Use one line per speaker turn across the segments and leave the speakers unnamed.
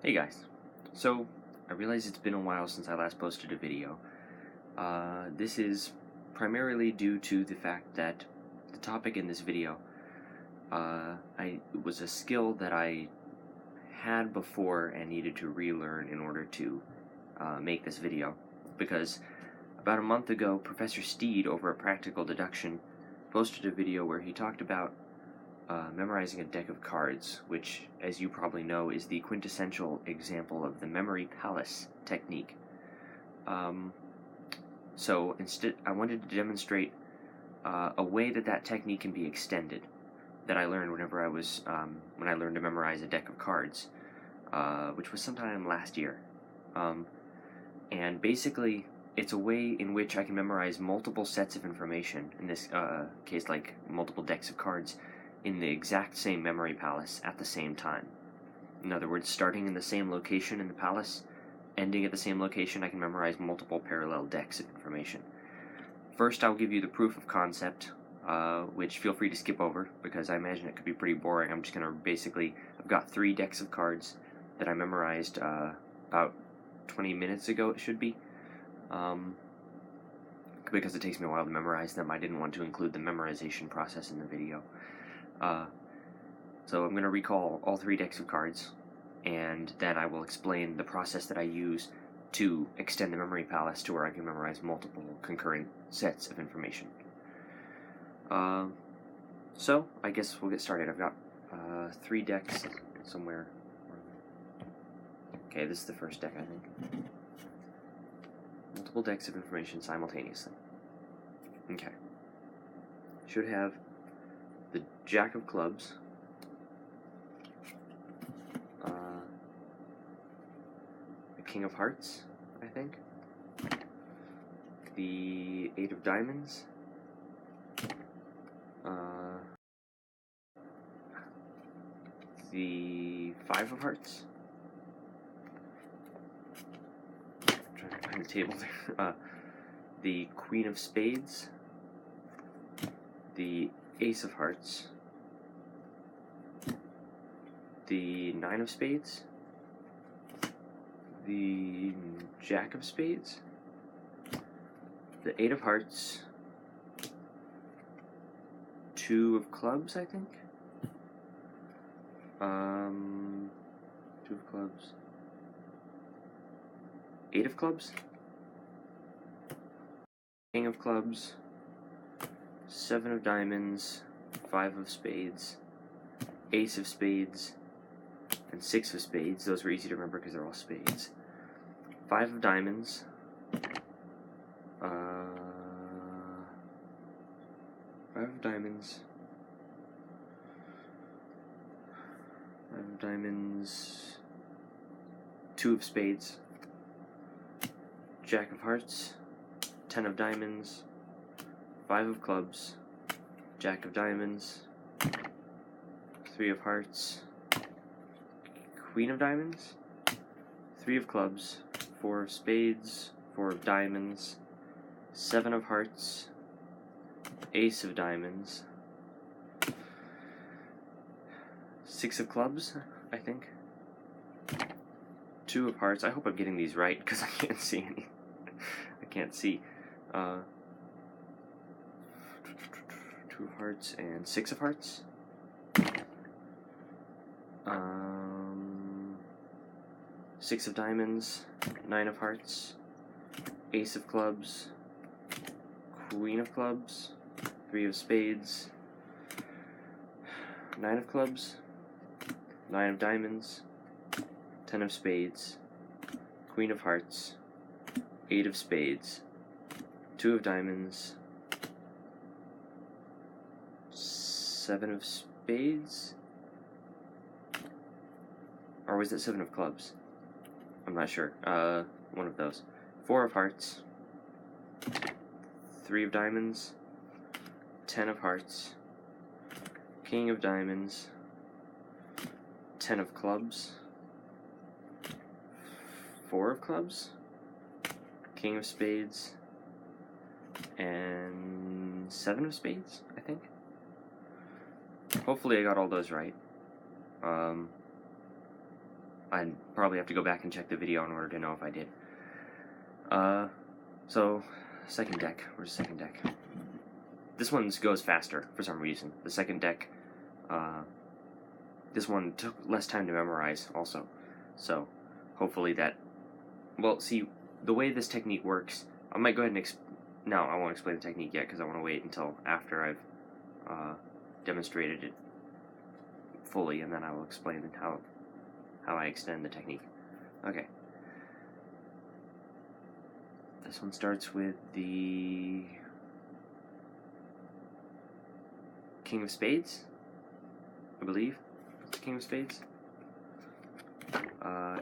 Hey guys, so I realize it's been a while since I last posted a video. This is primarily due to the fact that the topic in this video it was a skill that I had before and needed to relearn in order to make this video, because about a month ago Professor Steed over at Practical Deduction posted a video where he talked about memorizing a deck of cards, which, as you probably know, is the quintessential example of the memory palace technique. So instead, I wanted to demonstrate a way that technique can be extended that I learned whenever I was when I learned to memorize a deck of cards, which was sometime last year. And basically, it's a way in which I can memorize multiple sets of information, in this case like multiple decks of cards, in the exact same memory palace at the same time. In other words, starting in the same location in the palace, ending at the same location, I can memorize multiple parallel decks of information. First, I'll give you the proof of concept, which feel free to skip over, because I imagine it could be pretty boring. I'm just going to I've got 3 decks of cards that I memorized about 20 minutes ago, it should be. Because it takes me a while to memorize them, I didn't want to include the memorization process in the video. So I'm going to recall all 3 decks of cards, and then I will explain the process that I use to extend the memory palace to where I can memorize multiple concurrent sets of information. So I guess we'll get started. I've got 3 decks somewhere. Okay, this is the first deck, I think. Multiple decks of information simultaneously. Okay. Should have the Jack of Clubs, the King of Hearts, I think, the 8 of Diamonds, the 5 of Hearts, I'm trying to find the table there, the Queen of Spades, the Ace of Hearts, the 9 of Spades, the Jack of Spades, the 8 of Hearts, 2 of Clubs, I think, 2 of Clubs, 8 of Clubs, King of Clubs, 7 of Diamonds, 5 of Spades, Ace of Spades, and 6 of Spades. Those were easy to remember because they're all spades. 5 of Diamonds, 5 of Diamonds, 5 of Diamonds, 2 of Spades, Jack of Hearts, 10 of Diamonds, 5 of Clubs, Jack of Diamonds, 3 of Hearts, Queen of Diamonds, 3 of Clubs, 4 of Spades, 4 of Diamonds, 7 of Hearts, Ace of Diamonds, 6 of Clubs, I think, 2 of Hearts. I hope I'm getting these right because I can't see any. I can't see. 2 of Hearts and 6 of Hearts. 6 of Diamonds, 9 of Hearts, Ace of Clubs, Queen of Clubs, 3 of Spades, 9 of Clubs, 9 of Diamonds, 10 of Spades, Queen of Hearts, 8 of Spades, 2 of Diamonds, 7 of Spades, or was it 7 of Clubs? I'm not sure. One of those. 4 of Hearts, 3 of Diamonds, 10 of Hearts, King of Diamonds, 10 of Clubs, 4 of Clubs, King of Spades, and 7 of Spades, I think. Hopefully I got all those right. I'd probably have to go back and check the video in order to know if I did. So, second deck. Where's the second deck? This one goes faster for some reason. The second deck, this one took less time to memorize also. So, hopefully that... Well, see, the way this technique works, I might go ahead and no, I won't explain the technique yet because I want to wait until after I've demonstrated it fully, and then I will explain how I extend the technique. Okay. This one starts with the King of Spades, I believe. It's the King of Spades.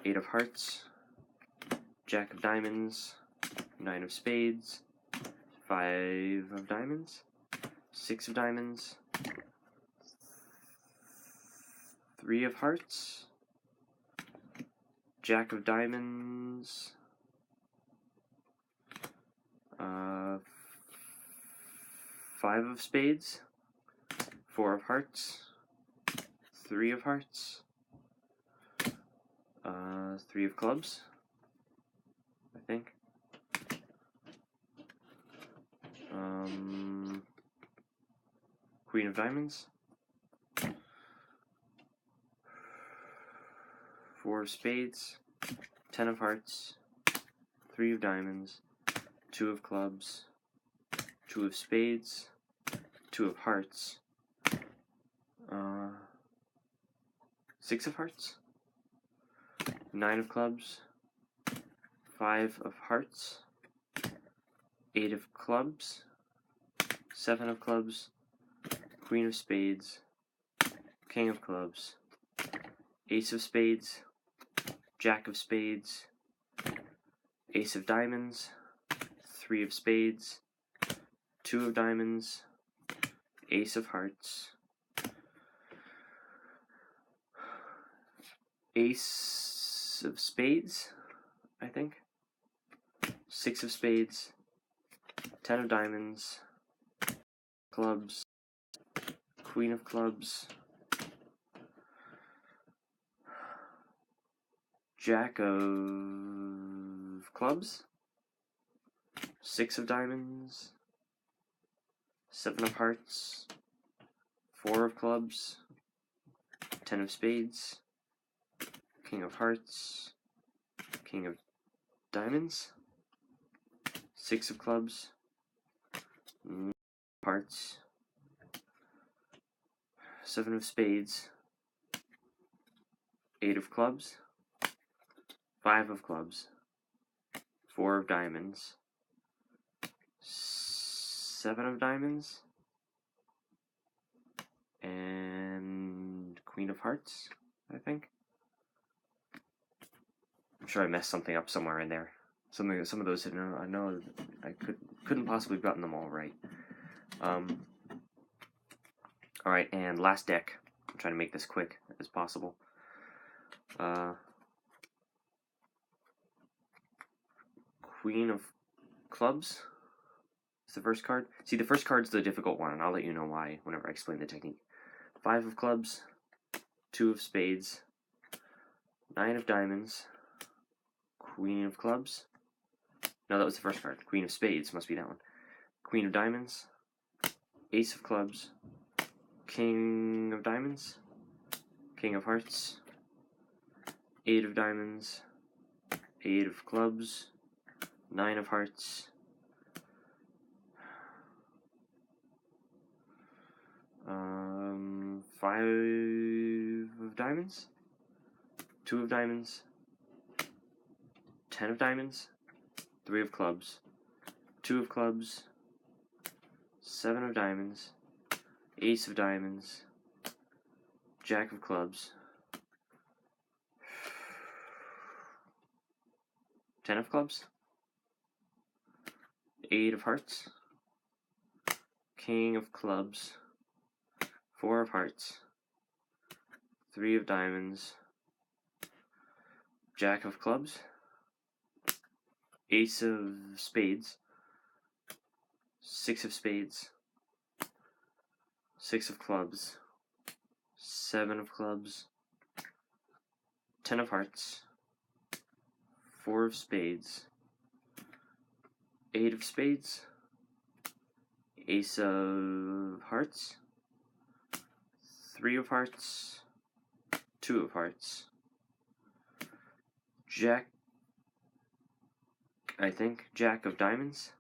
8 of Hearts, Jack of Diamonds, 9 of Spades, 5 of Diamonds, 6 of Diamonds, 3 of Hearts, Jack of Diamonds, 5 of Spades, 4 of Hearts, 3 of Hearts, 3 of Clubs, I think. Queen of Diamonds, 4 of Spades, 10 of Hearts, 3 of Diamonds, 2 of Clubs, 2 of Spades, 2 of Hearts, 6 of Hearts, 9 of Clubs, 5 of Hearts, 8 of Clubs, 7 of Clubs, Queen of Spades, King of Clubs, Ace of Spades, Jack of Spades, Ace of Diamonds, 3 of Spades, 2 of Diamonds, Ace of Hearts, Ace of Spades, I think, 6 of Spades, 10 of Diamonds, Clubs, Queen of Clubs, Jack of Clubs, 6 of Diamonds, 7 of Hearts, 4 of Clubs, 10 of Spades, King of Hearts, King of Diamonds, 6 of Clubs, Hearts, 7 of Spades, 8 of Clubs, 5 of Clubs, 4 of Diamonds, 7 of Diamonds, and Queen of Hearts, I think. I'm sure I messed something up somewhere in there. Some of those I know I couldn't possibly have gotten them all right. Alright, and last deck. I'm trying to make this quick as possible. Queen of Clubs is the first card. See, the first card's the difficult one, and I'll let you know why whenever I explain the technique. 5 of Clubs, 2 of Spades, 9 of Diamonds, Queen of Clubs. No, that was the first card. Queen of Spades must be that one. Queen of Diamonds, Ace of Clubs, King of Diamonds, King of Hearts, 8 of Diamonds, 8 of Clubs, 9 of Hearts, 5 of Diamonds, 2 of Diamonds, 10 of Diamonds, 3 of Clubs, 2 of Clubs, 7 of Diamonds, Ace of Diamonds, Jack of Clubs, 10 of Clubs, 8 of Hearts, King of Clubs, 4 of Hearts, 3 of Diamonds, Jack of Clubs, Ace of Spades, 6 of Spades, 6 of Clubs, 7 of Clubs, 10 of hearts, 4 of spades, 8 of spades, ace of hearts, 3 of hearts, 2 of hearts, jack, I think, jack of diamonds,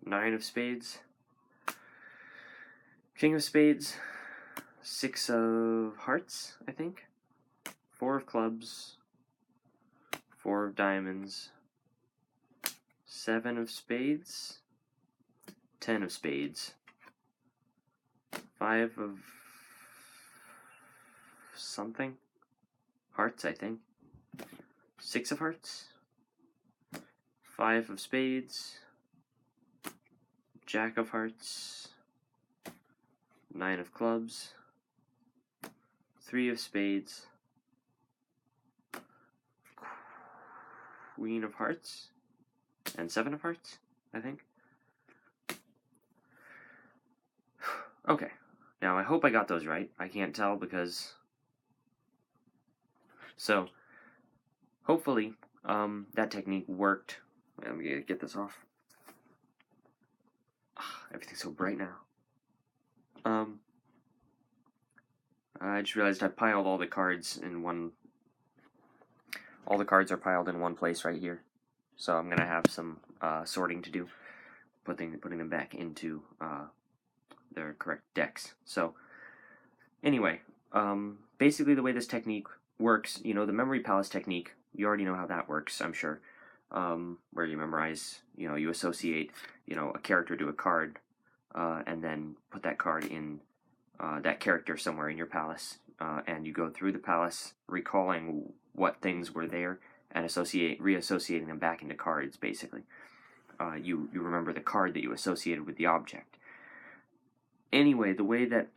9 of spades, king of spades, 6 of hearts, I think, 4 of clubs, 4 of diamonds, 7 of spades, 10 of spades, 5 of something, hearts, I think, 6 of hearts, 5 of spades, jack of hearts, 9 of clubs, 3 of spades, queen of hearts, and 7 of hearts, I think. Okay, now I hope I got those right. I can't tell because... So, hopefully, that technique worked. Let me get this off. Everything's so bright now. I just realized I piled all the cards in one... All the cards are piled in one place right here. So I'm going to have some sorting to do, putting them back into their correct decks. So, anyway, basically the way this technique works, you know, the memory palace technique, you already know how that works, I'm sure, where you memorize, you know, you associate, you know, a character to a card, and then put that card in that character somewhere in your palace, and you go through the palace recalling what things were there and reassociating them back into cards, basically. You remember the card that you associated with the object. Anyway, the way that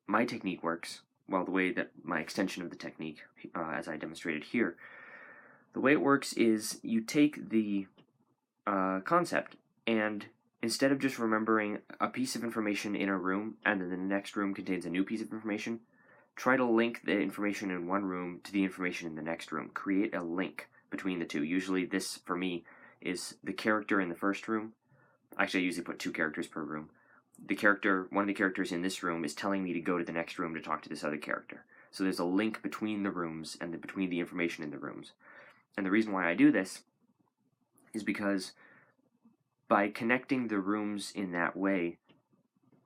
my technique works, well, the way that my extension of the technique, as I demonstrated here, the way it works is you take the concept, and instead of just remembering a piece of information in a room and then the next room contains a new piece of information, try to link the information in one room to the information in the next room. Create a link between the two. Usually this, for me, is the character in the first room. Actually, I usually put 2 characters per room. One of the characters in this room is telling me to go to the next room to talk to this other character. So there's a link between the rooms and between the information in the rooms. And the reason why I do this is because by connecting the rooms in that way,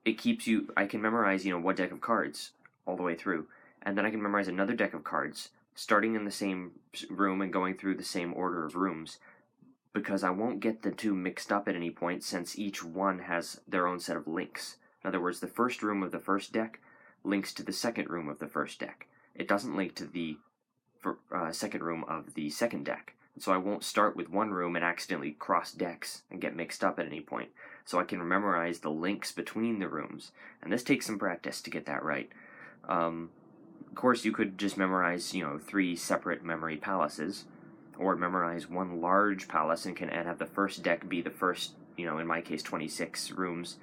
it keeps you... I can memorize, you know, one deck of cards all the way through, and then I can memorize another deck of cards, starting in the same room and going through the same order of rooms, because I won't get the two mixed up at any point, since each one has their own set of links. In other words, the first room of the first deck links to the second room of the first deck. It doesn't link to the second room of the second deck. So I won't start with one room and accidentally cross decks and get mixed up at any point. So I can memorize the links between the rooms. And this takes some practice to get that right. Of course, you could just memorize, you know, 3 separate memory palaces, or memorize one large palace and have the first deck be the first, you know, in my case, 26 rooms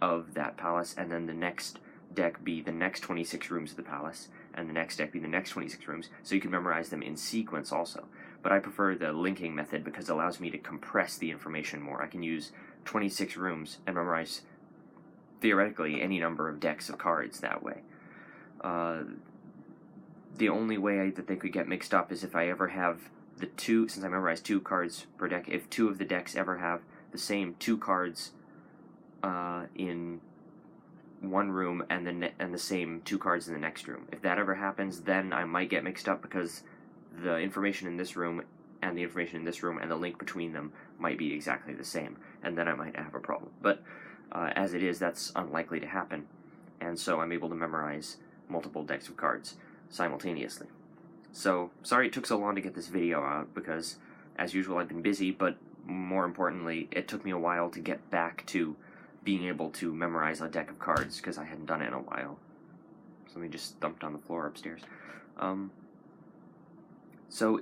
of that palace, and then the next deck be the next 26 rooms of the palace, and the next deck be the next 26 rooms, so you can memorize them in sequence also. But I prefer the linking method because it allows me to compress the information more. I can use 26 rooms and memorize, theoretically, any number of decks of cards that way. The only way that they could get mixed up is if I ever have the 2, since I memorize 2 cards per deck, if 2 of the decks ever have the same 2 cards in one room and the same 2 cards in the next room. If that ever happens, then I might get mixed up because the information in this room and the information in this room and the link between them might be exactly the same, and then I might have a problem. But as it is, that's unlikely to happen, and so I'm able to memorize multiple decks of cards simultaneously. So, sorry it took so long to get this video out, because, as usual, I've been busy, but more importantly, it took me a while to get back to being able to memorize a deck of cards, because I hadn't done it in a while. Something just thumped on the floor upstairs. So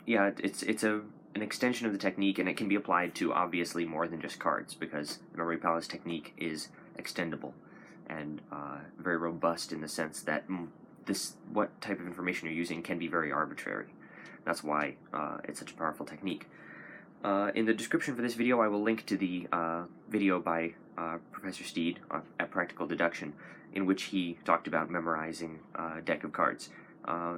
it's an extension of the technique, and it can be applied to, obviously, more than just cards, because the memory palace technique is extendable, and very robust in the sense that what type of information you're using can be very arbitrary. That's why it's such a powerful technique. In the description for this video, I will link to the video by Professor Steed at Practical Deduction, in which he talked about memorizing a deck of cards.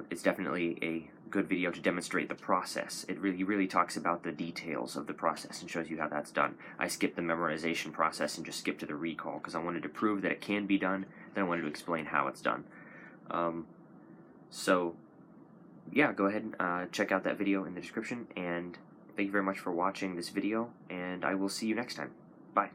It's definitely a good video to demonstrate the process. He really talks about the details of the process and shows you how that's done. I skipped the memorization process and just skipped to the recall because I wanted to prove that it can be done, then I wanted to explain how it's done. So yeah, go ahead and check out that video in the description, and thank you very much for watching this video, and I will see you next time. Bye.